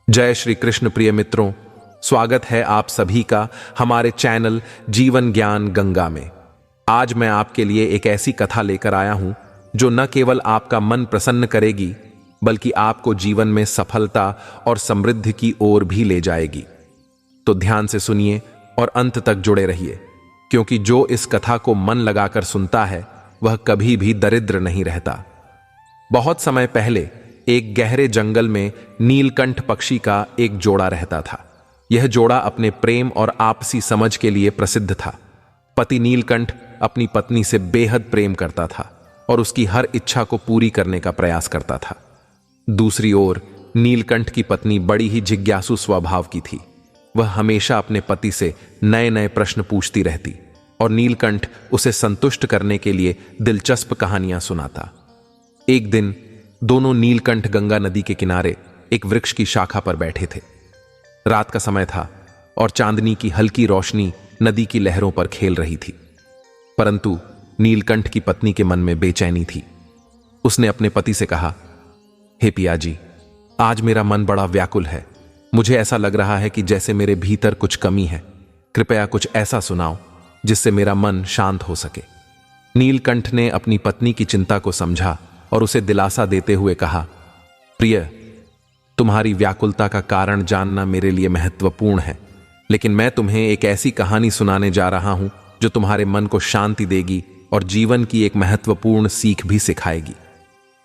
जय श्री कृष्ण प्रिय मित्रों, स्वागत है आप सभी का हमारे चैनल जीवन ज्ञान गंगा में। आज मैं आपके लिए एक ऐसी कथा लेकर आया हूं जो न केवल आपका मन प्रसन्न करेगी बल्कि आपको जीवन में सफलता और समृद्धि की ओर भी ले जाएगी। तो ध्यान से सुनिए और अंत तक जुड़े रहिए, क्योंकि जो इस कथा को मन लगाकर सुनता है वह कभी भी दरिद्र नहीं रहता। बहुत समय पहले एक गहरे जंगल में नीलकंठ पक्षी का एक जोड़ा रहता था। यह जोड़ा अपने प्रेम और आपसी समझ के लिए प्रसिद्ध था। पति नीलकंठ अपनी पत्नी से बेहद प्रेम करता था और उसकी हर इच्छा को पूरी करने का प्रयास करता था। दूसरी ओर नीलकंठ की पत्नी बड़ी ही जिज्ञासु स्वभाव की थी। वह हमेशा अपने पति से नए नए प्रश्न पूछती रहती और नीलकंठ उसे संतुष्ट करने के लिए दिलचस्प कहानियां सुनाता। एक दिन दोनों नीलकंठ गंगा नदी के किनारे एक वृक्ष की शाखा पर बैठे थे। रात का समय था और चांदनी की हल्की रोशनी नदी की लहरों पर खेल रही थी, परंतु नीलकंठ की पत्नी के मन में बेचैनी थी। उसने अपने पति से कहा, हे पिया जी, आज मेरा मन बड़ा व्याकुल है। मुझे ऐसा लग रहा है कि जैसे मेरे भीतर कुछ कमी है। कृपया कुछ ऐसा सुनाओ जिससे मेरा मन शांत हो सके। नीलकंठ ने अपनी पत्नी की चिंता को समझा और उसे दिलासा देते हुए कहा, प्रिय, तुम्हारी व्याकुलता का कारण जानना मेरे लिए महत्वपूर्ण है, लेकिन मैं तुम्हें एक ऐसी कहानी सुनाने जा रहा हूं जो तुम्हारे मन को शांति देगी और जीवन की एक महत्वपूर्ण सीख भी सिखाएगी।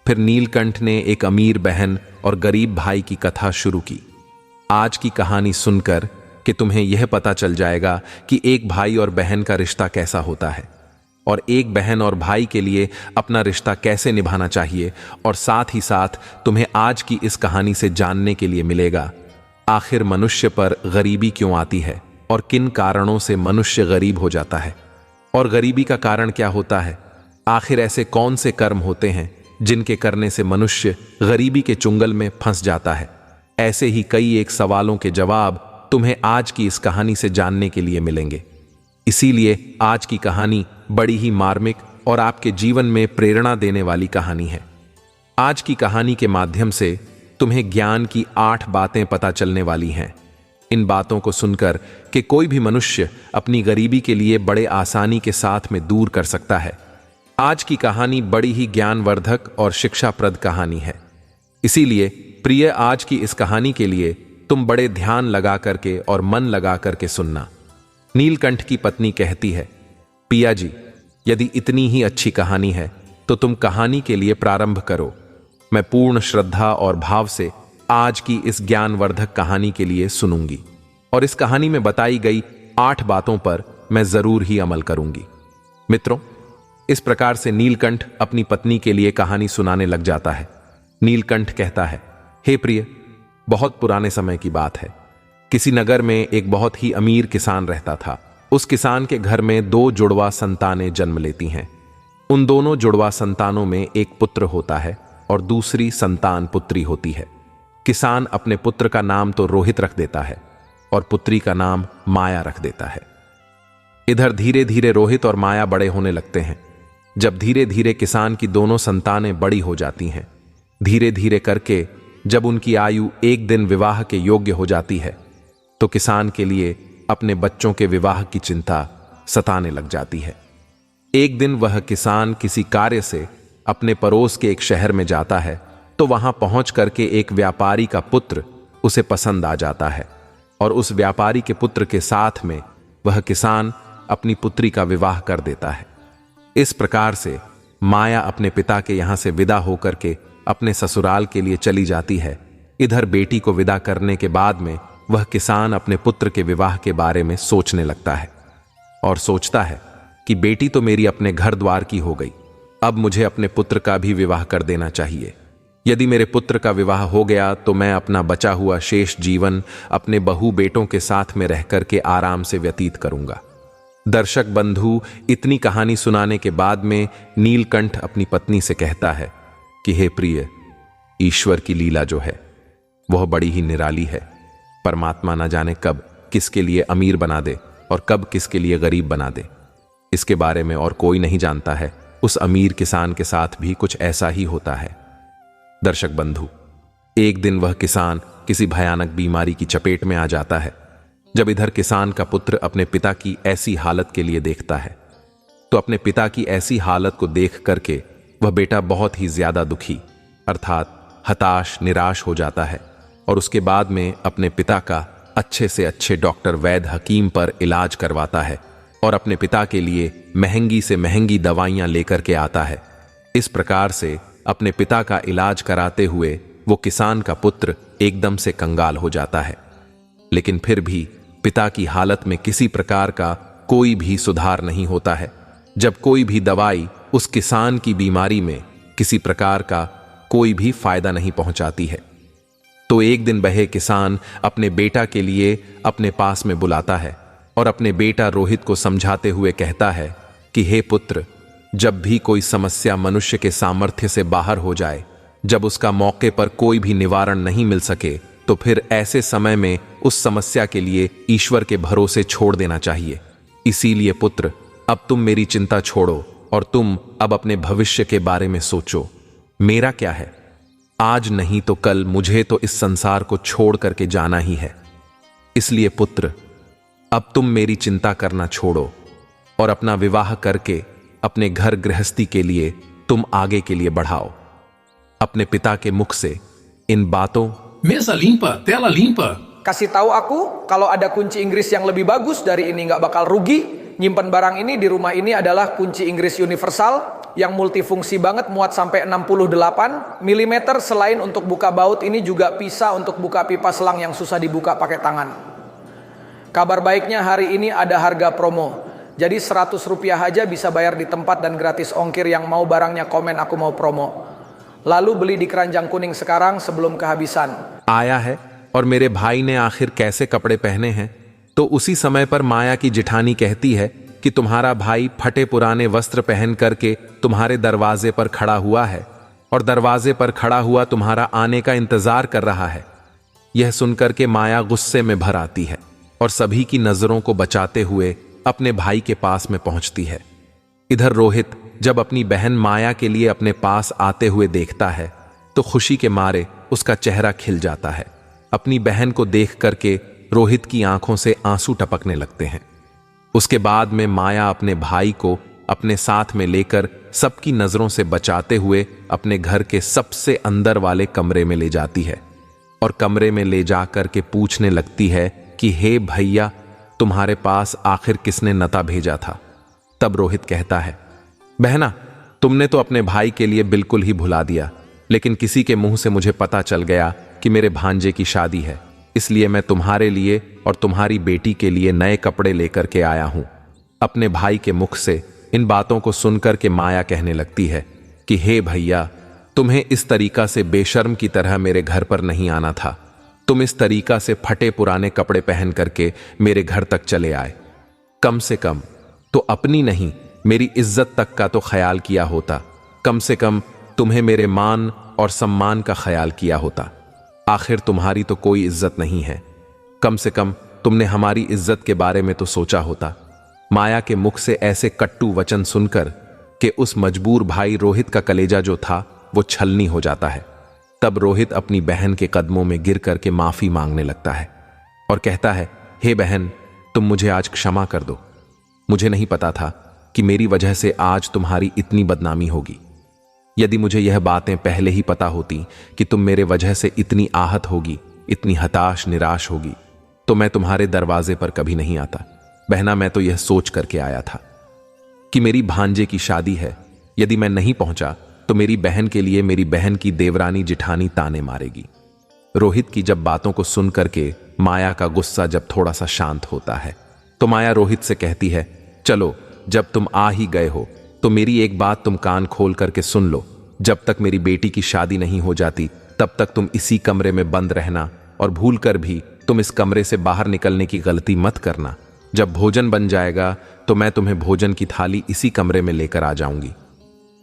फिर नीलकंठ ने एक अमीर बहन और गरीब भाई की कथा शुरू की। आज की कहानी सुनकर कि तुम्हें यह पता चल जाएगा कि एक भाई और बहन का रिश्ता कैसा होता है और एक बहन और भाई के लिए अपना रिश्ता कैसे निभाना चाहिए, और साथ ही साथ तुम्हें आज की इस कहानी से जानने के लिए मिलेगा आखिर मनुष्य पर गरीबी क्यों आती है और किन कारणों से मनुष्य गरीब हो जाता है, और गरीबी का कारण क्या होता है। आखिर ऐसे कौन से कर्म होते हैं जिनके करने से मनुष्य गरीबी के चुंगल में फंस जाता है। ऐसे ही कई एक सवालों के जवाब तुम्हें आज की इस कहानी से जानने के लिए मिलेंगे। इसीलिए आज की कहानी बड़ी ही मार्मिक और आपके जीवन में प्रेरणा देने वाली कहानी है। आज की कहानी के माध्यम से तुम्हें ज्ञान की 8 बातें पता चलने वाली हैं। इन बातों को सुनकर कि कोई भी मनुष्य अपनी गरीबी के लिए बड़े आसानी के साथ में दूर कर सकता है। आज की कहानी बड़ी ही ज्ञानवर्धक और शिक्षाप्रद कहानी है। इसीलिए प्रिय, आज की इस कहानी के लिए तुम बड़े ध्यान लगा करके और मन लगा करके सुनना। नीलकंठ की पत्नी कहती है, पिया जी, यदि इतनी ही अच्छी कहानी है तो तुम कहानी के लिए प्रारंभ करो। मैं पूर्ण श्रद्धा और भाव से आज की इस ज्ञानवर्धक कहानी के लिए सुनूंगी और इस कहानी में बताई गई 8 बातों पर मैं जरूर ही अमल करूंगी। मित्रों, इस प्रकार से नीलकंठ अपनी पत्नी के लिए कहानी सुनाने लग जाता है। नीलकंठ कहता है, हे प्रिय, बहुत पुराने समय की बात है। किसी नगर में एक बहुत ही अमीर किसान रहता था। उस किसान के घर में 2 जुड़वा संतानें जन्म लेती हैं। उन दोनों जुड़वा संतानों में एक पुत्र होता है और दूसरी संतान पुत्री होती है। किसान अपने पुत्र का नाम तो रोहित रख देता है और पुत्री का नाम माया रख देता है। इधर धीरे धीरे रोहित और माया बड़े होने लगते हैं। जब धीरे धीरे किसान की दोनों संतानें बड़ी हो जाती हैं, धीरे धीरे करके जब उनकी आयु एक दिन विवाह के योग्य हो जाती है, तो किसान के लिए अपने बच्चों के विवाह की चिंता सताने लग जाती है। एक दिन वह किसान किसी कार्य से अपने पड़ोस के एक शहर में जाता है, तो वहां पहुंच करके एक व्यापारी का पुत्र उसे पसंद आ जाता है और उस व्यापारी के पुत्र के साथ में वह किसान अपनी पुत्री का विवाह कर देता है। इस प्रकार से माया अपने पिता के यहां से विदा होकर के अपने ससुराल के लिए चली जाती है। इधर बेटी को विदा करने के बाद में वह किसान अपने पुत्र के विवाह के बारे में सोचने लगता है और सोचता है कि बेटी तो मेरी अपने घर द्वार की हो गई, अब मुझे अपने पुत्र का भी विवाह कर देना चाहिए। यदि मेरे पुत्र का विवाह हो गया तो मैं अपना बचा हुआ शेष जीवन अपने बहू बेटों के साथ में रह करके आराम से व्यतीत करूंगा। दर्शक बंधु, इतनी कहानी सुनाने के बाद में नीलकंठ अपनी पत्नी से कहता है कि हे प्रिय, ईश्वर की लीला जो है वह बड़ी ही निराली है। परमात्मा न जाने कब किसके लिए अमीर बना दे और कब किसके लिए गरीब बना दे, इसके बारे में और कोई नहीं जानता है। उस अमीर किसान के साथ भी कुछ ऐसा ही होता है। दर्शक बंधु, एक दिन वह किसान किसी भयानक बीमारी की चपेट में आ जाता है। जब इधर किसान का पुत्र अपने पिता की ऐसी हालत के लिए देखता है तो अपने पिता की ऐसी हालत को देख करके वह बेटा बहुत ही ज्यादा दुखी अर्थात हताश निराश हो जाता है और उसके बाद में अपने पिता का अच्छे से अच्छे डॉक्टर वैद्य हकीम पर इलाज करवाता है और अपने पिता के लिए महंगी से महंगी दवाइयां लेकर के आता है। इस प्रकार से अपने पिता का इलाज कराते हुए वो किसान का पुत्र एकदम से कंगाल हो जाता है। लेकिन फिर भी पिता की हालत में किसी प्रकार का कोई भी सुधार नहीं होता है। जब कोई भी दवाई उस किसान की बीमारी में किसी प्रकार का कोई भी फायदा नहीं पहुंचाती है, तो एक दिन वह किसान अपने बेटा के लिए अपने पास में बुलाता है और अपने बेटा रोहित को समझाते हुए कहता है कि हे पुत्र, जब भी कोई समस्या मनुष्य के सामर्थ्य से बाहर हो जाए, जब उसका मौके पर कोई भी निवारण नहीं मिल सके, तो फिर ऐसे समय में उस समस्या के लिए ईश्वर के भरोसे छोड़ देना चाहिए। इसीलिए पुत्र, अब तुम मेरी चिंता छोड़ो और तुम अब अपने भविष्य के बारे में सोचो। मेरा क्या है, आज नहीं तो कल मुझे तो इस संसार को छोड़ करके जाना ही है। इसलिए पुत्र, अब तुम मेरी चिंता करना छोड़ो और अपना विवाह करके अपने घर गृहस्थी के लिए तुम आगे के लिए बढ़ाओ। अपने पिता के मुख से इन बातों Mesa limpa, tela limpa. Kasih tahu aku kalau ada kunci Inggris yang lebih bagus dari ini, nggak bakal rugi. Nyimpen barang ini di rumah ini adalah kunci Inggris universal yang multifungsi banget, muat sampai 68 mm. Selain untuk buka baut, ini juga bisa untuk buka pipa selang yang susah dibuka pakai tangan. Kabar baiknya hari ini ada harga promo. Jadi 100 rupiah aja bisa bayar di tempat dan gratis ongkir. Yang mau barangnya komen aku mau promo. Lalu beli di Keranjang Kuning sekarang sebelum kehabisan. आया है और मेरे भाई ने आखिर कैसे कपड़े पहने हैं। तो उसी समय पर माया की जिठानी कहती है कि तुम्हारा भाई फटे पुराने वस्त्र पहन करके तुम्हारे दरवाजे पर खड़ा हुआ है और दरवाजे पर खड़ा हुआ तुम्हारा आने का इंतजार कर रहा है। यह सुनकर के माया गुस्से में भर आती है और सभी की नजरों को बचाते हुए अपने भाई के पास में पहुंचती है। इधर रोहित जब अपनी बहन माया के लिए अपने पास आते हुए देखता है तो खुशी के मारे उसका चेहरा खिल जाता है। अपनी बहन को देख करके रोहित की आंखों से आंसू टपकने लगते हैं। उसके बाद में माया अपने भाई को अपने साथ में लेकर सबकी नजरों से बचाते हुए अपने घर के सबसे अंदर वाले कमरे में ले जाती है और कमरे में ले जाकर के पूछने लगती है कि हे भैया, तुम्हारे पास आखिर किसने नता भेजा था। तब रोहित कहता है, बहना, तुमने तो अपने भाई के लिए बिल्कुल ही भुला दिया, लेकिन किसी के मुंह से मुझे पता चल गया कि मेरे भांजे की शादी है, इसलिए मैं तुम्हारे लिए और तुम्हारी बेटी के लिए नए कपड़े लेकर के आया हूं। अपने भाई के मुख से इन बातों को सुनकर के माया कहने लगती है कि हे भैया, तुम्हें इस तरीका से बेशर्म की तरह मेरे घर पर नहीं आना था। तुम इस तरीका से फटे पुराने कपड़े पहन करके मेरे घर तक चले आए। कम से कम तो अपनी नहीं, मेरी इज्जत तक का तो ख्याल किया होता। कम से कम तुम्हें मेरे मान और सम्मान का ख्याल किया होता। आखिर तुम्हारी तो कोई इज्जत नहीं है। कम से कम तुमने हमारी इज्जत के बारे में तो सोचा होता। माया के मुख से ऐसे कट्टू वचन सुनकर कि उस मजबूर भाई रोहित का कलेजा जो था वो छलनी हो जाता है। तब रोहित अपनी बहन के कदमों में गिर करके माफी मांगने लगता है और कहता है, हे बहन, तुम मुझे आज क्षमा कर दो। मुझे नहीं पता था कि मेरी वजह से आज तुम्हारी इतनी बदनामी होगी। यदि मुझे यह बातें पहले ही पता होती कि तुम मेरे वजह से इतनी आहत होगी, इतनी हताश निराश होगी, तो मैं तुम्हारे दरवाजे पर कभी नहीं आता। बहना, मैं तो यह सोच करके आया था कि मेरी भांजे की शादी है। यदि मैं नहीं पहुंचा तो मेरी बहन के लिए मेरी बहन की देवरानी जिठानी ताने मारेगी। रोहित की जब बातों को सुन करके माया का गुस्सा जब थोड़ा सा शांत होता है तो माया रोहित से कहती है, चलो, जब तुम आ ही गए हो तो मेरी एक बात तुम कान खोल करके सुन लो। जब तक मेरी बेटी की शादी नहीं हो जाती तब तक तुम इसी कमरे में बंद रहना और भूल कर भी तुम इस कमरे से बाहर निकलने की गलती मत करना। जब भोजन बन जाएगा तो मैं तुम्हें भोजन की थाली इसी कमरे में लेकर आ जाऊंगी।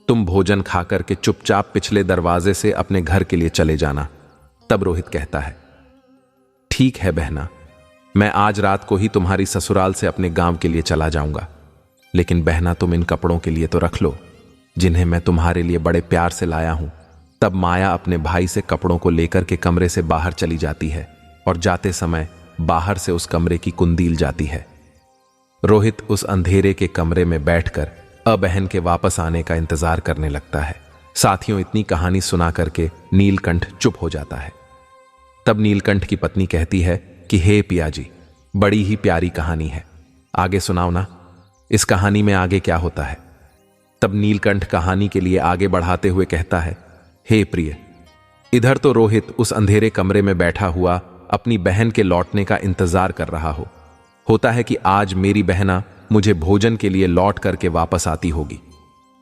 तुम भोजन खाकर के चुपचाप पिछले दरवाजे से अपने घर के लिए चले जाना। तब रोहित कहता है, ठीक है बहना, मैं आज रात को ही तुम्हारी ससुराल से अपने गांव के लिए चला जाऊंगा। लेकिन बहना, तुम इन कपड़ों के लिए तो रख लो जिन्हें मैं तुम्हारे लिए बड़े प्यार से लाया हूं। तब माया अपने भाई से कपड़ों को लेकर के कमरे से बाहर चली जाती है और जाते समय बाहर से उस कमरे की कुंडील जाती है। रोहित उस अंधेरे के कमरे में बैठकर बहन के वापस आने का इंतजार करने लगता है। साथियों, इतनी कहानी सुना करके नीलकंठ चुप हो जाता है। तब नीलकंठ की पत्नी कहती है कि हे पियाजी, बड़ी ही प्यारी कहानी है, आगे सुनाओ ना, इस कहानी में आगे क्या होता है। तब नीलकंठ कहानी के लिए आगे बढ़ाते हुए कहता है, हे प्रिय, इधर तो रोहित उस अंधेरे कमरे में बैठा हुआ अपनी बहन के लौटने का इंतजार कर रहा होता है कि आज मेरी बहना मुझे भोजन के लिए लौट करके वापस आती होगी,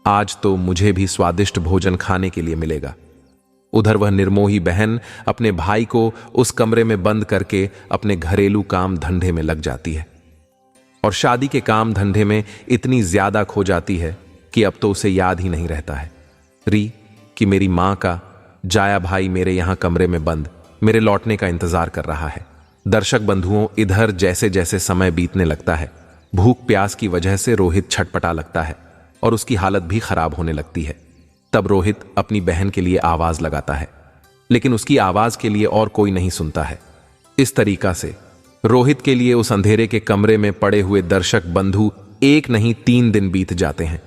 आज तो मुझे भी स्वादिष्ट भोजन खाने के लिए मिलेगा। उधर वह निर्मोही बहन अपने भाई को उस कमरे में बंद करके अपने घरेलू काम धंधे में लग जाती है और शादी के काम धंधे में इतनी ज्यादा खो जाती है कि अब तो उसे याद ही नहीं रहता है कि मेरी मां का जाया भाई मेरे यहां कमरे में बंद मेरे लौटने का इंतजार कर रहा है। दर्शक बंधुओं, इधर जैसे जैसे समय बीतने लगता है, भूख प्यास की वजह से रोहित छटपटा लगता है और उसकी हालत भी खराब होने लगती है। तब रोहित अपनी बहन के लिए आवाज लगाता है, लेकिन उसकी आवाज के लिए और कोई नहीं सुनता है। इस तरीका से रोहित के लिए उस अंधेरे के कमरे में पड़े हुए दर्शक बंधु 1 नहीं 3 दिन बीत जाते हैं।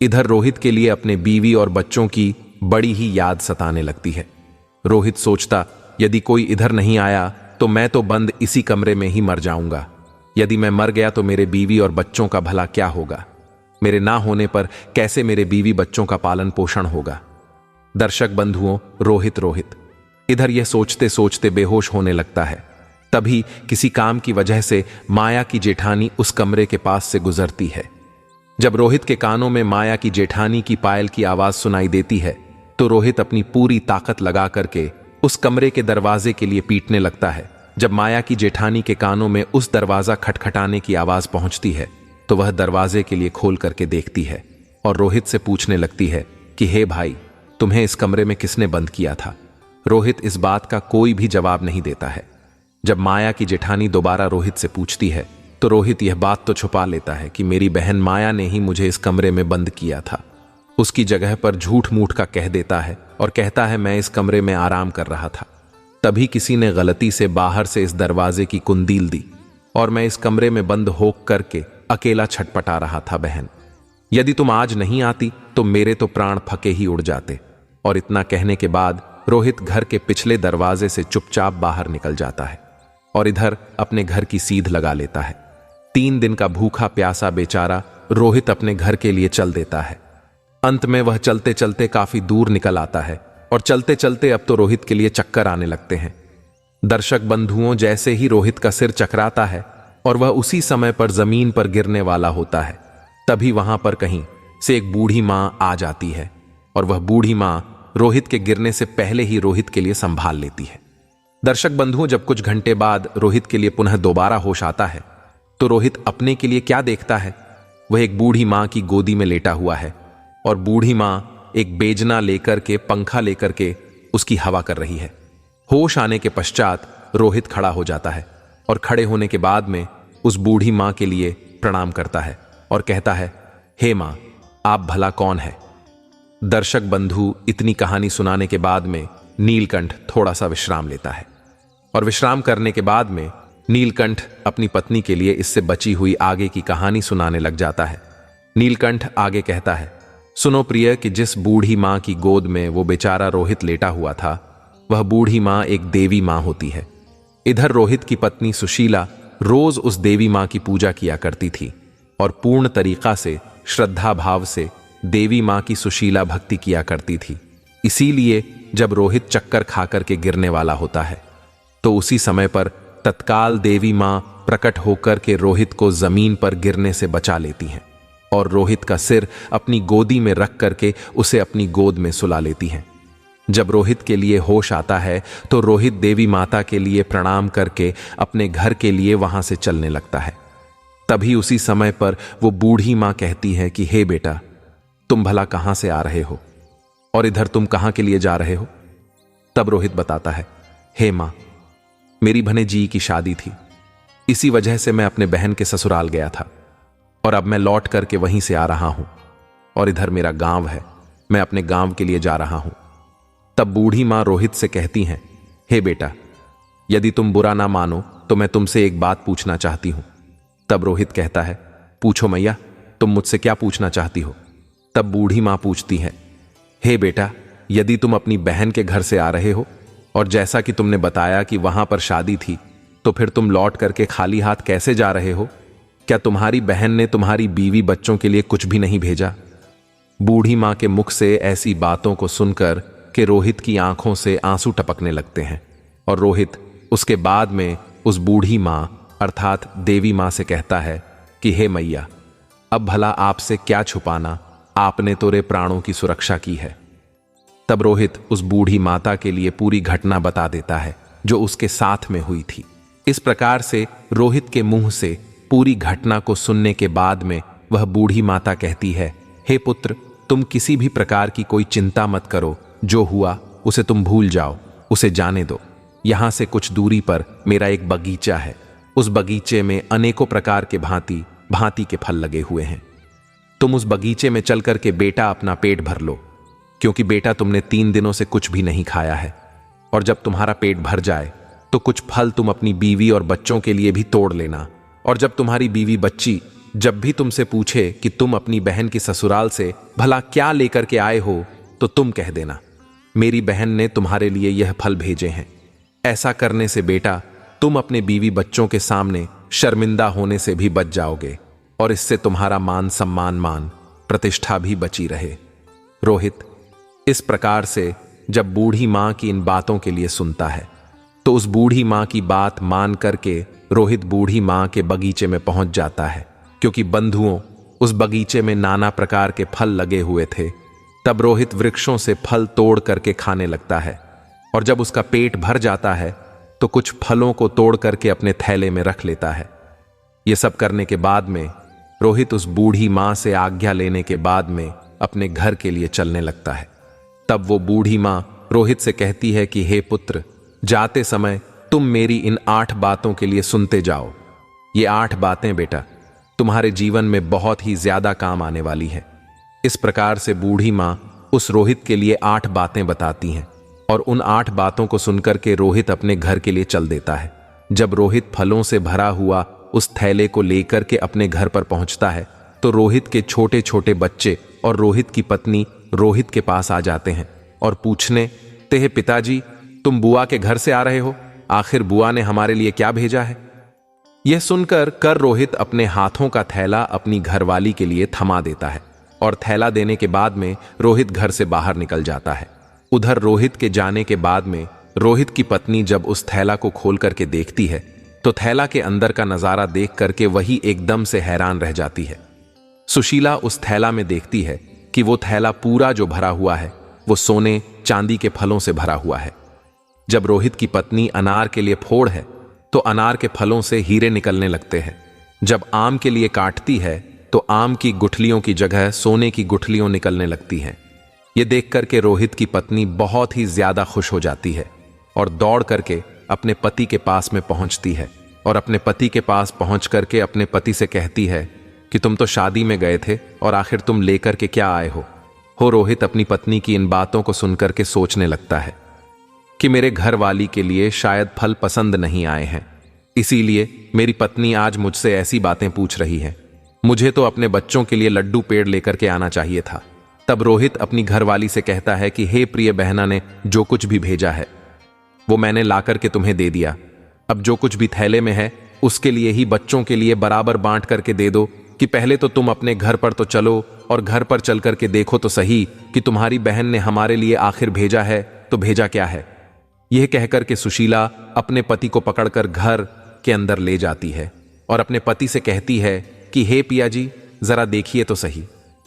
इधर रोहित के लिए अपने बीवी और बच्चों की बड़ी ही याद सताने लगती है। रोहित सोचता, यदि कोई इधर नहीं आया तो मैं तो बंद इसी कमरे में ही मर जाऊंगा। यदि मैं मर गया तो मेरे बीवी और बच्चों का भला क्या होगा? मेरे ना होने पर कैसे मेरे बीवी बच्चों का पालन पोषण होगा? दर्शक बंधुओं, रोहित इधर यह सोचते सोचते बेहोश होने लगता है। तभी किसी काम की वजह से माया की जेठानी उस कमरे के पास से गुजरती है। जब रोहित के कानों में माया की जेठानी की पायल की आवाज सुनाई देती है तो रोहित अपनी पूरी ताकत लगा करके उस कमरे के दरवाजे के लिए पीटने लगता है। जब माया की जेठानी के कानों में उस दरवाजा खटखटाने की आवाज पहुंचती है तो वह दरवाजे के लिए खोल करके देखती है और रोहित से पूछने लगती है कि हे भाई, तुम्हें इस कमरे में किसने बंद किया था? रोहित इस बात का कोई भी जवाब नहीं देता है। जब माया की जेठानी दोबारा रोहित से पूछती है तो रोहित यह बात तो छुपा लेता है कि मेरी बहन माया ने ही मुझे इस कमरे में बंद किया था। उसकी जगह पर झूठ मूठ का कह देता है और कहता है मैं इस कमरे में आराम कर रहा था। तभी किसी ने गलती से बाहर से इस दरवाजे की कुंडील दी और मैं इस कमरे में बंद हो करके अकेला छटपटा रहा था। बहन, यदि तुम आज नहीं आती तो मेरे तो प्राण फके ही उड़ जाते। और इतना कहने के बाद रोहित घर के पिछले दरवाजे से चुपचाप बाहर निकल जाता है और इधर अपने घर की सीध लगा लेता है। 3 दिन का भूखा प्यासा बेचारा रोहित अपने घर के लिए चल देता है। अंत में वह चलते चलते काफी दूर निकल आता है और चलते चलते अब तो रोहित के लिए चक्कर आने लगते हैं। दर्शक बंधुओं, जैसे ही रोहित का सिर चकराता है और वह उसी समय पर जमीन पर गिरने वाला होता है, तभी वहां पर कहीं से एक बूढ़ी मां आ जाती है और वह बूढ़ी मां रोहित के गिरने से पहले ही रोहित के लिए संभाल लेती है। दर्शक बंधुओं, जब कुछ घंटे बाद रोहित के लिए पुनः दोबारा होश आता है तो रोहित अपने के लिए क्या देखता है? वह एक बूढ़ी मां की गोदी में लेटा हुआ है और बूढ़ी मां एक बेजना लेकर के, पंखा लेकर के उसकी हवा कर रही है। होश आने के पश्चात रोहित खड़ा हो जाता है और खड़े होने के बाद में उस बूढ़ी मां के लिए प्रणाम करता है और कहता है, हे मां, आप भला कौन है? दर्शक बंधु, इतनी कहानी सुनाने के बाद में नीलकंठ थोड़ा सा विश्राम लेता है और विश्राम करने के बाद में नीलकंठ अपनी पत्नी के लिए इससे बची हुई आगे की कहानी सुनाने लग जाता है। नीलकंठ आगे कहता है, सुनो प्रिय, कि जिस बूढ़ी मां की गोद में वो बेचारा रोहित लेटा हुआ था, वह बूढ़ी मां एक देवी मां होती है। इधर रोहित की पत्नी सुशीला रोज उस देवी मां की पूजा किया करती थी और पूर्ण तरीका से श्रद्धा भाव से देवी मां की सुशीला भक्ति किया करती थी। इसीलिए जब रोहित चक्कर खाकर के गिरने वाला होता है तो उसी समय पर तत्काल देवी मां प्रकट होकर के रोहित को जमीन पर गिरने से बचा लेती हैं और रोहित का सिर अपनी गोदी में रख करके उसे अपनी गोद में सुला लेती हैं। जब रोहित के लिए होश आता है तो रोहित देवी माता के लिए प्रणाम करके अपने घर के लिए वहां से चलने लगता है। तभी उसी समय पर वो बूढ़ी मां कहती है कि हे बेटा, तुम भला कहां से आ रहे हो और इधर तुम कहां के लिए जा रहे हो? तब रोहित बताता है, हे मां, मेरी भनेजी की शादी थी, इसी वजह से मैं अपने बहन के ससुराल गया था और अब मैं लौट करके वहीं से आ रहा हूं और इधर मेरा गांव है, मैं अपने गांव के लिए जा रहा हूं। तब बूढ़ी माँ रोहित से कहती हैं, हे बेटा, यदि तुम बुरा ना मानो तो मैं तुमसे एक बात पूछना चाहती हूं। तब रोहित कहता है, पूछो मैया, तुम मुझसे क्या पूछना चाहती हो? तब बूढ़ी माँ पूछती है, हे बेटा, यदि तुम अपनी बहन के घर से आ रहे हो और जैसा कि तुमने बताया कि वहां पर शादी थी, तो फिर तुम लौट करके खाली हाथ कैसे जा रहे हो? क्या तुम्हारी बहन ने तुम्हारी बीवी बच्चों के लिए कुछ भी नहीं भेजा? बूढ़ी माँ के मुख से ऐसी बातों को सुनकर कि रोहित की आंखों से आंसू टपकने लगते हैं और रोहित उसके बाद में उस बूढ़ी माँ अर्थात देवी माँ से कहता है कि हे मैया, अब भला आपसे क्या छुपाना, आपने तो रे प्राणों की सुरक्षा की है। तब रोहित उस बूढ़ी माता के लिए पूरी घटना बता देता है जो उसके साथ में हुई थी। इस प्रकार से रोहित के मुंह से पूरी घटना को सुनने के बाद में वह बूढ़ी माता कहती है, हे पुत्र, तुम किसी भी प्रकार की कोई चिंता मत करो, जो हुआ उसे तुम भूल जाओ, उसे जाने दो। यहां से कुछ दूरी पर मेरा एक बगीचा है, उस बगीचे में अनेकों प्रकार के भांति भांति के फल लगे हुए हैं। तुम उस बगीचे में चल करके बेटा अपना पेट भर लो, क्योंकि बेटा तुमने 3 दिनों से कुछ भी नहीं खाया है। और जब तुम्हारा पेट भर जाए तो कुछ फल तुम अपनी बीवी और बच्चों के लिए भी तोड़ लेना। और जब तुम्हारी बीवी बच्ची जब भी तुमसे पूछे कि तुम अपनी बहन की ससुराल से भला क्या लेकर के आए हो, तो तुम कह देना, मेरी बहन ने तुम्हारे लिए यह फल भेजे हैं। ऐसा करने से बेटा तुम अपने बीवी बच्चों के सामने शर्मिंदा होने से भी बच जाओगे और इससे तुम्हारा मान सम्मान प्रतिष्ठा भी बची रहे। रोहित इस प्रकार से जब बूढ़ी मां की इन बातों के लिए सुनता है तो उस बूढ़ी मां की बात मान करके रोहित बूढ़ी मां के बगीचे में पहुंच जाता है, क्योंकि बंधुओं उस बगीचे में नाना प्रकार के फल लगे हुए थे। तब रोहित वृक्षों से फल तोड़ करके खाने लगता है और जब उसका पेट भर जाता है तो कुछ फलों को तोड़ करके अपने थैले में रख लेता है। यह सब करने के बाद में रोहित उस बूढ़ी मां से आज्ञा लेने के बाद में अपने घर के लिए चलने लगता है। तब वो बूढ़ी मां रोहित से कहती है कि हे पुत्र, जाते समय तुम मेरी इन 8 बातों के लिए सुनते जाओ। ये 8 बातें बेटा तुम्हारे जीवन में बहुत ही ज्यादा काम आने वाली है। इस प्रकार से बूढ़ी मां उस रोहित के लिए 8 बातें बताती हैं और उन 8 बातों को सुनकर के रोहित अपने घर के लिए चल देता है। जब रोहित फलों से भरा हुआ उस थैले को लेकर के अपने घर पर पहुंचता है तो रोहित के छोटे छोटे बच्चे और रोहित की पत्नी रोहित के पास आ जाते हैं और पूछने ते, पिताजी, तुम बुआ के घर से आ रहे हो? आखिर बुआ ने हमारे लिए क्या भेजा है? यह सुनकर रोहित अपने हाथों का थैला अपनी घरवाली के लिए थमा देता है और थैला देने के बाद में रोहित घर से बाहर निकल जाता है। उधर रोहित के जाने के बाद में रोहित की पत्नी जब उस थैला को खोल करके देखती है तो थैला के अंदर का नजारा देख करके वही एकदम से हैरान रह जाती है। सुशीला उस थैला में देखती है कि वो थैला पूरा जो भरा हुआ है वो सोने चांदी के फलों से भरा हुआ है। जब रोहित की पत्नी अनार के लिए फोड़ है तो अनार के फलों से हीरे निकलने लगते हैं। जब आम के लिए काटती है तो आम की गुठलियों की जगह सोने की गुठलियों निकलने लगती हैं। ये देख करके रोहित की पत्नी बहुत ही ज्यादा खुश हो जाती है और दौड़ करके अपने पति के पास में पहुंचती है और अपने पति के पास पहुंच करके अपने पति से कहती है कि तुम तो शादी में गए थे और आखिर तुम लेकर के क्या आए हो? रोहित अपनी पत्नी की इन बातों को सुनकर के सोचने लगता है कि मेरे घर वाली के लिए शायद फल पसंद नहीं आए हैं, इसीलिए मेरी पत्नी आज मुझसे ऐसी बातें पूछ रही है। मुझे तो अपने बच्चों के लिए लड्डू पेड़ लेकर के आना चाहिए था। तब रोहित अपनी घरवाली से कहता है कि हे प्रिय बहना ने जो कुछ भी भेजा है वो मैंने लाकर के तुम्हें दे दिया। अब जो कुछ भी थैले में है उसके लिए ही बच्चों के लिए बराबर बांट करके दे दो कि पहले तो तुम अपने घर पर तो चलो और घर पर चल करके देखो तो सही कि तुम्हारी बहन ने हमारे लिए आखिर भेजा है तो भेजा क्या है। यह कहकर के सुशीला अपने पति को पकड़कर घर के अंदर ले जाती है और अपने पति से कहती है कि हे पिया जी, जरा देखिए तो सही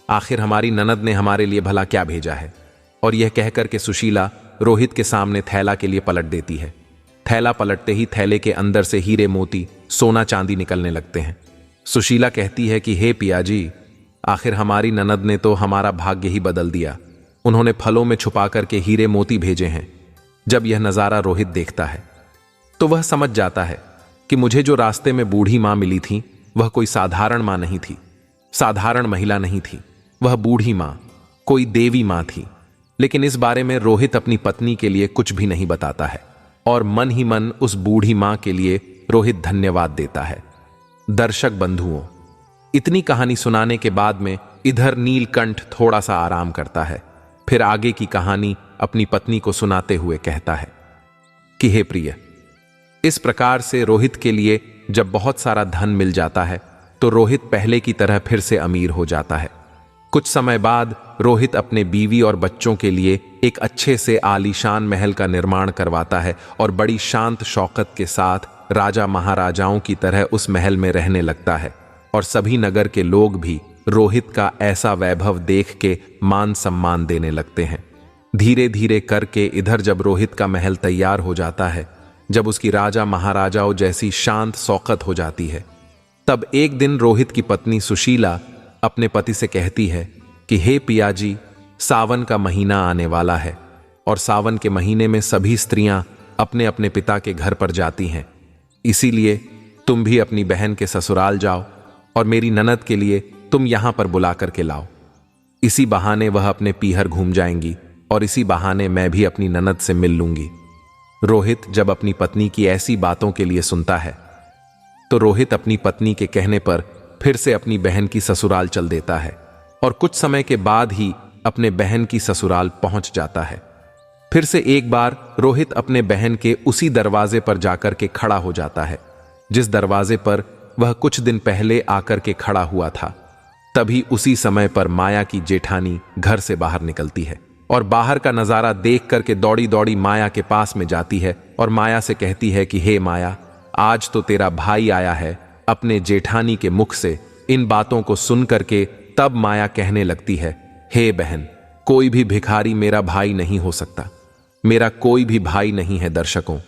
आखिर हमारी ननद ने हमारे लिए भला क्या भेजा है। और यह कहकर के सुशीला रोहित के सामने थैला के लिए पलट देती है। थैला पलटते ही थैले के अंदर से हीरे मोती सोना चांदी निकलने लगते हैं। सुशीला कहती है कि हे पिया जी, आखिर हमारी ननद ने तो हमारा भाग्य ही बदल दिया। उन्होंने फलों में छुपा करके हीरे मोती भेजे हैं। जब यह नजारा रोहित देखता है तो वह समझ जाता है कि मुझे जो रास्ते में बूढ़ी मां मिली थी वह कोई साधारण मां नहीं थी, साधारण महिला नहीं थी। वह बूढ़ी मां कोई देवी मां थी। लेकिन इस बारे में रोहित अपनी पत्नी के लिए कुछ भी नहीं बताता है और मन ही मन उस बूढ़ी मां के लिए रोहित धन्यवाद देता है। दर्शक बंधुओं, इतनी कहानी सुनाने के बाद में इधर नीलकंठ थोड़ा सा आराम करता है, फिर आगे की कहानी अपनी पत्नी को सुनाते हुए कहता है कि हे प्रिय, इस प्रकार से रोहित के लिए जब बहुत सारा धन मिल जाता है तो रोहित पहले की तरह फिर से अमीर हो जाता है। कुछ समय बाद रोहित अपने बीवी और बच्चों के लिए एक अच्छे से आलीशान महल का निर्माण करवाता है और बड़ी शांत शौकत के साथ राजा महाराजाओं की तरह उस महल में रहने लगता है। और सभी नगर के लोग भी रोहित का ऐसा वैभव देख के मान सम्मान देने लगते हैं। धीरे धीरे करके इधर जब रोहित का महल तैयार हो जाता है, जब उसकी राजा महाराजाओं जैसी शांत शौकत हो जाती है, तब एक दिन रोहित की पत्नी सुशीला अपने पति से कहती है कि हे पियाजी, सावन का महीना आने वाला है और सावन के महीने में सभी स्त्रियां अपने अपने पिता के घर पर जाती हैं, इसीलिए तुम भी अपनी बहन के ससुराल जाओ और मेरी ननद के लिए तुम यहां पर बुला करके लाओ। इसी बहाने वह अपने पीहर घूम जाएंगी और इसी बहाने मैं भी अपनी ननद से मिल लूंगी। रोहित जब अपनी पत्नी की ऐसी बातों के लिए सुनता है तो रोहित अपनी पत्नी के कहने पर फिर से अपनी बहन की ससुराल चल देता है और कुछ समय के बाद ही अपने बहन की ससुराल पहुंच जाता है। फिर से एक बार रोहित अपने बहन के उसी दरवाजे पर जाकर के खड़ा हो जाता है जिस दरवाजे पर वह कुछ दिन पहले आकर के खड़ा हुआ था। तभी उसी समय पर माया की जेठानी घर से बाहर निकलती है और बाहर का नजारा देख करके दौड़ी दौड़ी माया के पास में जाती है और माया से कहती है कि हे माया, आज तो तेरा भाई आया है। अपने जेठानी के मुख से इन बातों को सुन करके तब माया कहने लगती है, हे बहन, कोई भी भिखारी मेरा भाई नहीं हो सकता, मेरा कोई भी भाई नहीं है। दर्शकों,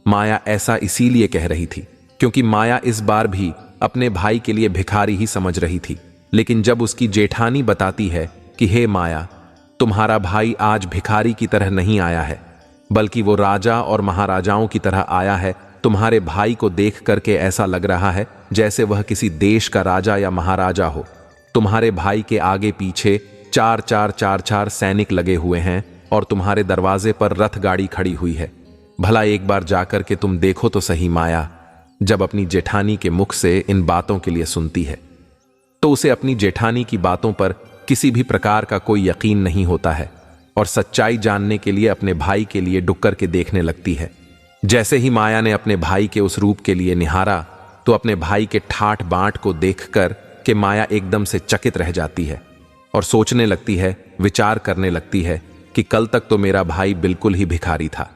माया ऐसा इसीलिए कह रही थी क्योंकि माया इस बार भी अपने भाई के लिए भिखारी ही समझ रही थी। लेकिन जब उसकी जेठानी बताती है कि हे माया, तुम्हारा भाई आज भिखारी की तरह नहीं आया है, बल्कि वो राजा और महाराजाओं की तरह आया है। तुम्हारे भाई को देख करके ऐसा लग रहा है जैसे वह किसी देश का राजा या महाराजा हो। तुम्हारे भाई के आगे पीछे चार सैनिक लगे हुए हैं और तुम्हारे दरवाजे पर रथ गाड़ी खड़ी हुई है। भला एक बार जाकर के तुम देखो तो सही। माया जब अपनी जेठानी के मुख से इन बातों के लिए सुनती है तो उसे अपनी जेठानी की बातों पर किसी भी प्रकार का कोई यकीन नहीं होता है और सच्चाई जानने के लिए अपने भाई के लिए डुक कर के देखने लगती है। जैसे ही माया ने अपने भाई के उस रूप के लिए निहारा तो अपने भाई के ठाठ बांट को देखकर के माया एकदम से चकित रह जाती है और सोचने लगती है, विचार करने लगती है कि कल तक तो मेरा भाई बिल्कुल ही भिखारी था,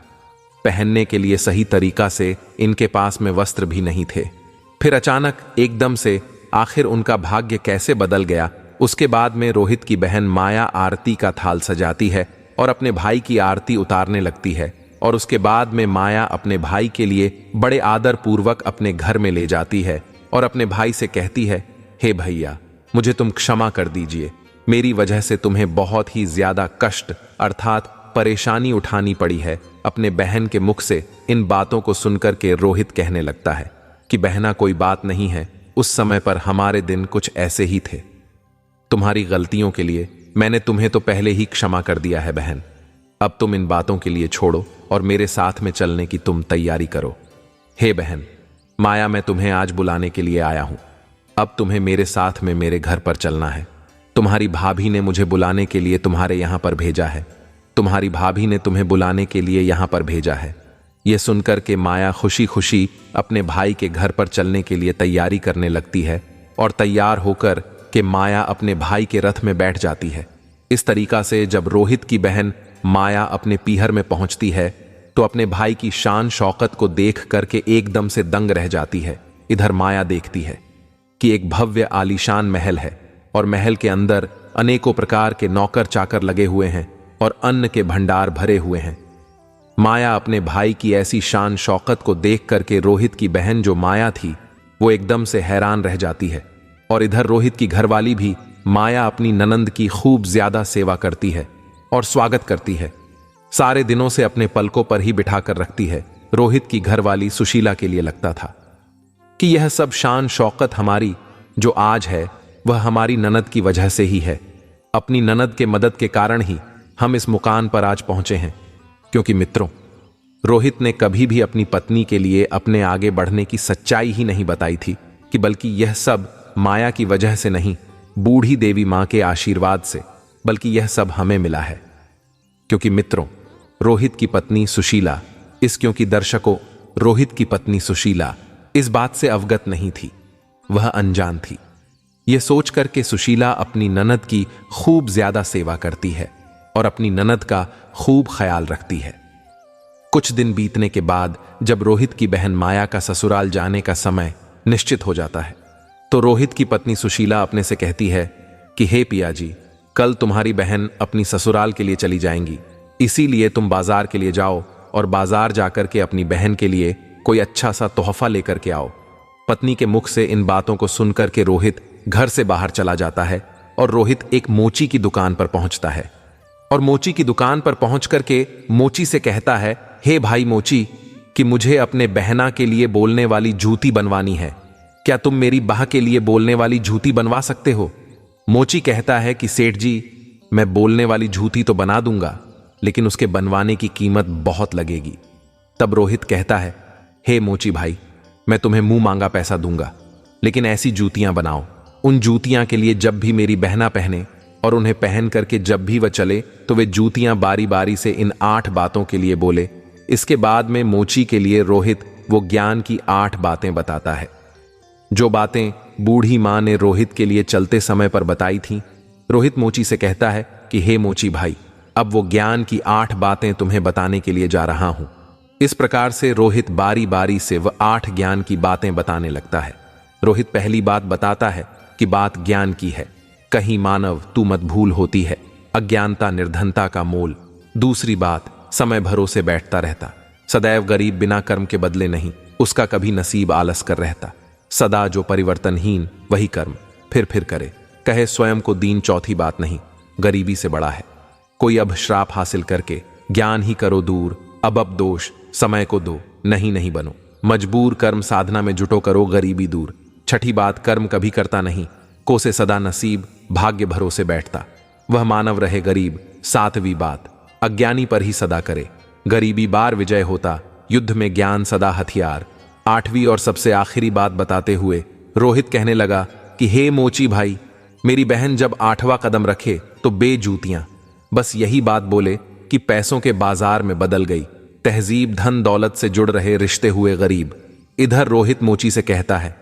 पहनने के लिए सही तरीका से इनके पास में वस्त्र भी नहीं थे। फिर अचानक एकदम से आखिर उनका भाग्य कैसे बदल गया। उसके बाद में रोहित की बहन माया आरती का थाल सजाती है और अपने भाई की आरती उतारने लगती है और उसके बाद में माया अपने भाई के लिए बड़े आदर पूर्वक अपने घर में ले जाती है और अपने भाई से कहती है, हे भैया, मुझे तुम क्षमा कर दीजिए, मेरी वजह से तुम्हें बहुत ही ज्यादा कष्ट अर्थात परेशानी उठानी पड़ी है। अपने बहन के मुख से इन बातों को सुनकर के रोहित कहने लगता है कि बहना, कोई बात नहीं है, उस समय पर हमारे दिन कुछ ऐसे ही थे। तुम्हारी गलतियों के लिए मैंने तुम्हें तो पहले ही क्षमा कर दिया है बहन। अब तुम इन बातों के लिए छोड़ो और मेरे साथ में चलने की तुम तैयारी करो। हे बहन माया, मैं तुम्हें आज बुलाने के लिए आया हूं। अब तुम्हें मेरे साथ में मेरे घर पर चलना है। तुम्हारी भाभी ने मुझे बुलाने के लिए तुम्हारे यहां पर भेजा है। तुम्हारी भाभी ने तुम्हें बुलाने के लिए यहां पर भेजा है। यह सुनकर के माया खुशी खुशी अपने भाई के घर पर चलने के लिए तैयारी करने लगती है और तैयार होकर के माया अपने भाई के रथ में बैठ जाती है। इस तरीका से जब रोहित की बहन माया अपने पीहर में पहुंचती है तो अपने भाई की शान शौकत को देख करके एकदम से दंग रह जाती है। इधर माया देखती है कि एक भव्य आलीशान महल है और महल के अंदर अनेकों प्रकार के नौकर चाकर लगे हुए हैं और अन्न के भंडार भरे हुए हैं। माया अपने भाई की ऐसी शान शौकत को देख करके रोहित की बहन जो माया थी वो एकदम से हैरान रह जाती है और इधर रोहित की घरवाली भी माया अपनी ननंद की खूब ज्यादा सेवा करती है और स्वागत करती है। सारे दिनों से अपने पलकों पर ही बिठाकर रखती है। रोहित की घरवाली सुशीला के लिए लगता था कि यह सब शान शौकत हमारी जो आज है वह हमारी ननद की वजह से ही है। अपनी ननद के मदद के कारण ही हम इस मुकाम पर आज पहुंचे हैं। क्योंकि मित्रों, रोहित ने कभी भी अपनी पत्नी के लिए अपने आगे बढ़ने की सच्चाई ही नहीं बताई थी कि बल्कि यह सब माया की वजह से नहीं, बूढ़ी देवी मां के आशीर्वाद से, बल्कि यह सब हमें मिला है। क्योंकि मित्रों, रोहित की पत्नी सुशीला क्योंकि दर्शकों, रोहित की पत्नी सुशीला इस बात से अवगत नहीं थी, वह अनजान थी। यह सोचकर के सुशीला अपनी ननद की खूब ज्यादा सेवा करती है और अपनी ननद का खूब ख्याल रखती है। कुछ दिन बीतने के बाद जब रोहित की बहन माया का ससुराल जाने का समय निश्चित हो जाता है, तो रोहित की पत्नी सुशीला अपने से कहती है कि हे पिया जी, कल तुम्हारी बहन अपनी ससुराल के लिए चली जाएंगी, इसीलिए तुम बाजार के लिए जाओ और बाजार जाकर के अपनी बहन के लिए कोई अच्छा सा तोहफा लेकर के आओ। पत्नी के मुख से इन बातों को सुनकर के रोहित घर से बाहर चला जाता है और रोहित एक मोची की दुकान पर पहुंचता है और मोची की दुकान पर पहुंच करके मोची से कहता है, हे भाई मोची, कि मुझे अपने बहना के लिए बोलने वाली जूती बनवानी है, क्या तुम मेरी बह के लिए बोलने वाली जूती बनवा सकते हो? मोची कहता है कि सेठ जी, मैं बोलने वाली जूती तो बना दूंगा, लेकिन उसके बनवाने की कीमत बहुत लगेगी। तब रोहित कहता है, हे मोची भाई, मैं तुम्हें मुंह मांगा पैसा दूंगा, लेकिन ऐसी जूतियां बनाओ, उन जूतियां के लिए जब भी मेरी बहना पहने और उन्हें पहन करके जब भी वह चले तो वे जूतियां बारी बारी से इन 8 बातों के लिए बोले। इसके बाद में मोची के लिए रोहित वो ज्ञान की 8 बातें बताता है, जो बातें बूढ़ी मां ने रोहित के लिए चलते समय पर बताई थीं। रोहित मोची से कहता है कि हे मोची भाई, अब वो ज्ञान की 8 बातें तुम्हें बताने के लिए जा रहा हूं। इस प्रकार से रोहित बारी बारी से वह 8 ज्ञान की बातें बताने लगता है। रोहित पहली बात बताता है कि बात ज्ञान की है, कहीं मानव तू मत भूल होती है, अज्ञानता निर्धनता का मोल। दूसरी बात, समय भरोसे बैठता रहता, सदैव गरीब बिना कर्म के बदले नहीं, उसका कभी नसीब आलस कर रहता, सदा जो परिवर्तनहीन वही कर्म फिर करे, कहे स्वयं को दीन। चौथी बात, नहीं गरीबी से बड़ा है कोई अब श्राप हासिल करके, ज्ञान ही करो दूर, अब दोष समय को दो, नहीं बनो, मजबूर कर्म साधना में जुटो, करो गरीबी दूर। छठी बात, कर्म कभी करता नहीं, को से सदा नसीब भाग्य भरोसे बैठता, वह मानव रहे गरीब। 7वीं बात, अज्ञानी पर ही सदा करे, गरीबी बार विजय होता, युद्ध में ज्ञान सदा हथियार। 8वीं और सबसे आखिरी बात बताते हुए रोहित कहने लगा कि हे मोची भाई, मेरी बहन जब 8वां कदम रखे तो बेजूतियां बस यही बात बोले कि पैसों के बाजार में बदल गई, तहजीब धन दौलत से जुड़ रहे रिश्ते हुए गरीब। इधर रोहित मोची से कहता है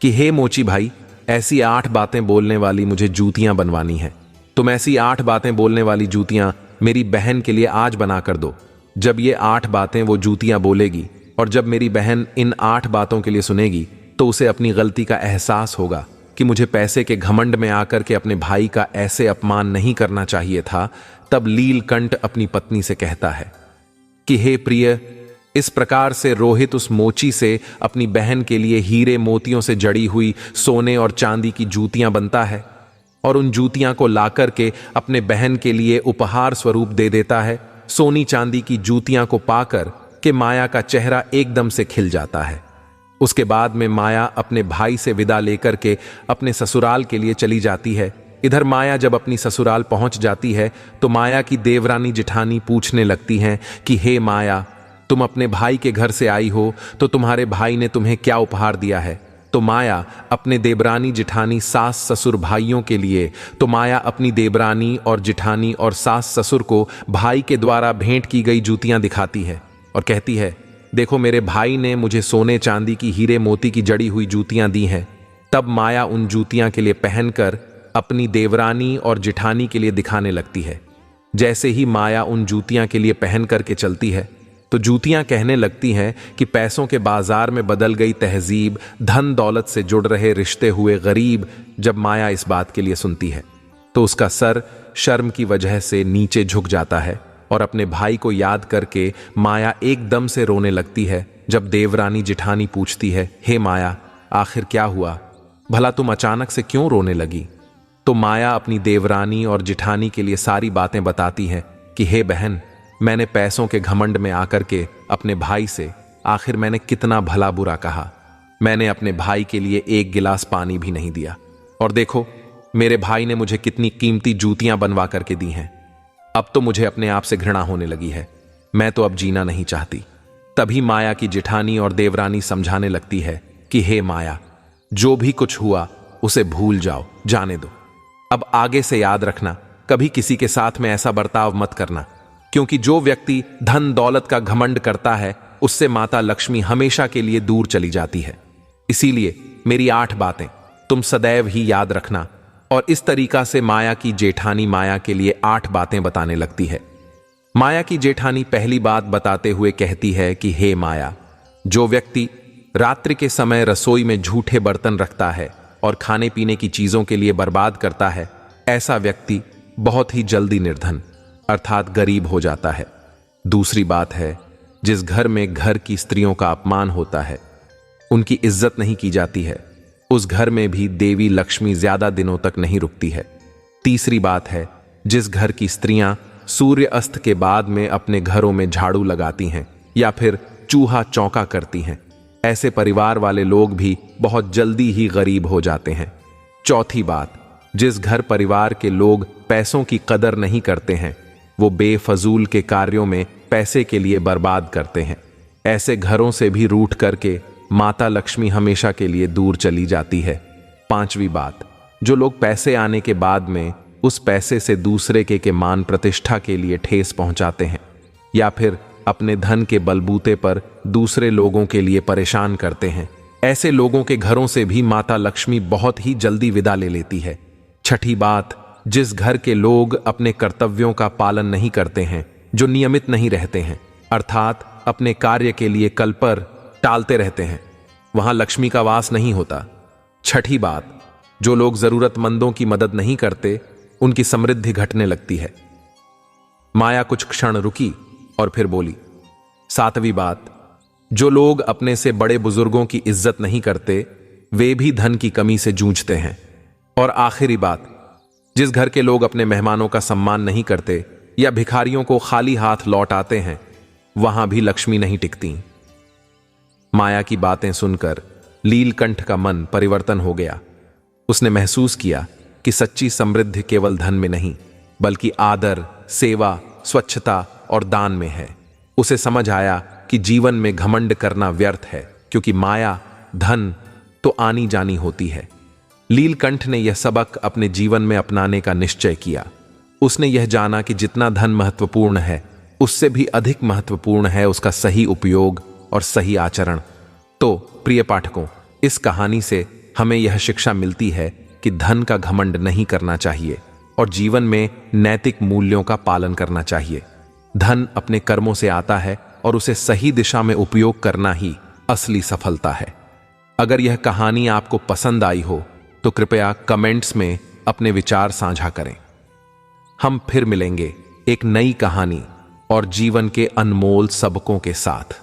कि हे मोची भाई, ऐसी 8 बातें बोलने वाली मुझे जूतियां बनवानी है, तुम ऐसी 8 बातें बोलने वाली जूतियां मेरी बहन के लिए आज बना कर दो। जब ये 8 बातें वो जूतियां बोलेगी और जब मेरी बहन इन 8 बातों के लिए सुनेगी तो उसे अपनी गलती का एहसास होगा कि मुझे पैसे के घमंड में आकर के अपने भाई का ऐसे अपमान नहीं करना चाहिए था। तब लीलकंठ अपनी पत्नी से कहता है कि हे प्रिय, इस प्रकार से रोहित उस मोची से अपनी बहन के लिए हीरे मोतियों से जड़ी हुई सोने और चांदी की जूतियां बनता है और उन जूतियां को लाकर के अपने बहन के लिए उपहार स्वरूप दे देता है। सोनी चांदी की जूतियां को पाकर के माया का चेहरा एकदम से खिल जाता है। उसके बाद में माया अपने भाई से विदा लेकर के अपने ससुराल के लिए चली जाती है। इधर माया जब अपनी ससुराल पहुंच जाती है तो माया की देवरानी जिठानी पूछने लगती हैं कि हे माया, तुम अपने भाई के घर से आई हो तो तुम्हारे भाई ने तुम्हें क्या उपहार दिया है? तो माया अपने देवरानी जिठानी सास ससुर भाइयों के लिए, तो माया अपनी देवरानी और जिठानी और सास ससुर को भाई के द्वारा भेंट की गई जूतियां दिखाती है और कहती है, देखो मेरे भाई ने मुझे सोने चांदी की हीरे मोती की जड़ी हुई जूतियां दी हैं। तब माया उन जूतियां के लिए पहनकर अपनी देवरानी और जिठानी के लिए दिखाने लगती है। जैसे ही माया उन जूतियां के लिए पहन करके चलती है तो जूतियां कहने लगती हैं कि पैसों के बाजार में बदल गई तहजीब, धन दौलत से जुड़ रहे रिश्ते हुए गरीब। जब माया इस बात के लिए सुनती है तो उसका सर शर्म की वजह से नीचे झुक जाता है और अपने भाई को याद करके माया एकदम से रोने लगती है। जब देवरानी जिठानी पूछती है, हे माया, आखिर क्या हुआ? भला तुम अचानक से क्यों रोने लगी? तो माया अपनी देवरानी और जिठानी के लिए सारी बातें बताती है कि हे बहन, मैंने पैसों के घमंड में आकर के अपने भाई से आखिर मैंने कितना भला बुरा कहा। मैंने अपने भाई के लिए 1 गिलास पानी भी नहीं दिया और देखो मेरे भाई ने मुझे कितनी कीमती जूतियां बनवा करके दी हैं। अब तो मुझे अपने आप से घृणा होने लगी है। मैं तो अब जीना नहीं चाहती। तभी माया की जेठानी और देवरानी समझाने लगती है कि हे माया, जो भी कुछ हुआ उसे भूल जाओ, जाने दो। अब आगे से याद रखना, कभी किसी के साथ में ऐसा बर्ताव मत करना, क्योंकि जो व्यक्ति धन दौलत का घमंड करता है उससे माता लक्ष्मी हमेशा के लिए दूर चली जाती है। इसीलिए मेरी 8 बातें तुम सदैव ही याद रखना। और इस तरीका से माया की जेठानी माया के लिए 8 बातें बताने लगती है। माया की जेठानी पहली बात बताते हुए कहती है कि हे माया, जो व्यक्ति रात्रि के समय रसोई में झूठे बर्तन रखता है और खाने पीने की चीजों के लिए बर्बाद करता है, ऐसा व्यक्ति बहुत ही जल्दी निर्धन अर्थात गरीब हो जाता है। दूसरी बात है, जिस घर में घर की स्त्रियों का अपमान होता है, उनकी इज्जत नहीं की जाती है, उस घर में भी देवी लक्ष्मी ज्यादा दिनों तक नहीं रुकती है। तीसरी बात है, जिस घर की स्त्रियां सूर्य अस्त के बाद में अपने घरों में झाड़ू लगाती हैं या फिर चूहा चौका करती हैं, ऐसे परिवार वाले लोग भी बहुत जल्दी ही गरीब हो जाते हैं। चौथी बात, जिस घर परिवार के लोग पैसों की कदर नहीं करते हैं, वो बेफजूल के कार्यों में पैसे के लिए बर्बाद करते हैं। ऐसे घरों से भी रूठ करके माता लक्ष्मी हमेशा के लिए दूर चली जाती है। पांचवी बात, जो लोग पैसे आने के बाद में उस पैसे से दूसरे के मान प्रतिष्ठा के लिए ठेस पहुंचाते हैं या फिर अपने धन के बलबूते पर दूसरे लोगों के लिए परेशान करते हैं, ऐसे लोगों के घरों से भी माता लक्ष्मी बहुत ही जल्दी विदा ले लेती है। छठी बात, जिस घर के लोग अपने कर्तव्यों का पालन नहीं करते हैं, जो नियमित नहीं रहते हैं अर्थात अपने कार्य के लिए कल पर टालते रहते हैं, वहां लक्ष्मी का वास नहीं होता। छठी बात, जो लोग जरूरतमंदों की मदद नहीं करते, उनकी समृद्धि घटने लगती है। माया कुछ क्षण रुकी और फिर बोली, सातवीं बात, जो लोग अपने से बड़े बुजुर्गों की इज्जत नहीं करते, वे भी धन की कमी से जूझते हैं। और आखिरी बात, जिस घर के लोग अपने मेहमानों का सम्मान नहीं करते या भिखारियों को खाली हाथ लौट आते हैं, वहां भी लक्ष्मी नहीं टिकती। माया की बातें सुनकर लीलकंठ का मन परिवर्तन हो गया। उसने महसूस किया कि सच्ची समृद्धि केवल धन में नहीं, बल्कि आदर, सेवा, स्वच्छता और दान में है। उसे समझ आया कि जीवन में घमंड करना व्यर्थ है, क्योंकि माया, धन तो आनी जानी होती है। लीलकंठ ने यह सबक अपने जीवन में अपनाने का निश्चय किया। उसने यह जाना कि जितना धन महत्वपूर्ण है, उससे भी अधिक महत्वपूर्ण है उसका सही उपयोग और सही आचरण। तो प्रिय पाठकों, इस कहानी से हमें यह शिक्षा मिलती है कि धन का घमंड नहीं करना चाहिए और जीवन में नैतिक मूल्यों का पालन करना चाहिए। धन अपने कर्मों से आता है और उसे सही दिशा में उपयोग करना ही असली सफलता है। अगर यह कहानी आपको पसंद आई हो तो कृपया कमेंट्स में अपने विचार साझा करें। हम फिर मिलेंगे एक नई कहानी और जीवन के अनमोल सबकों के साथ।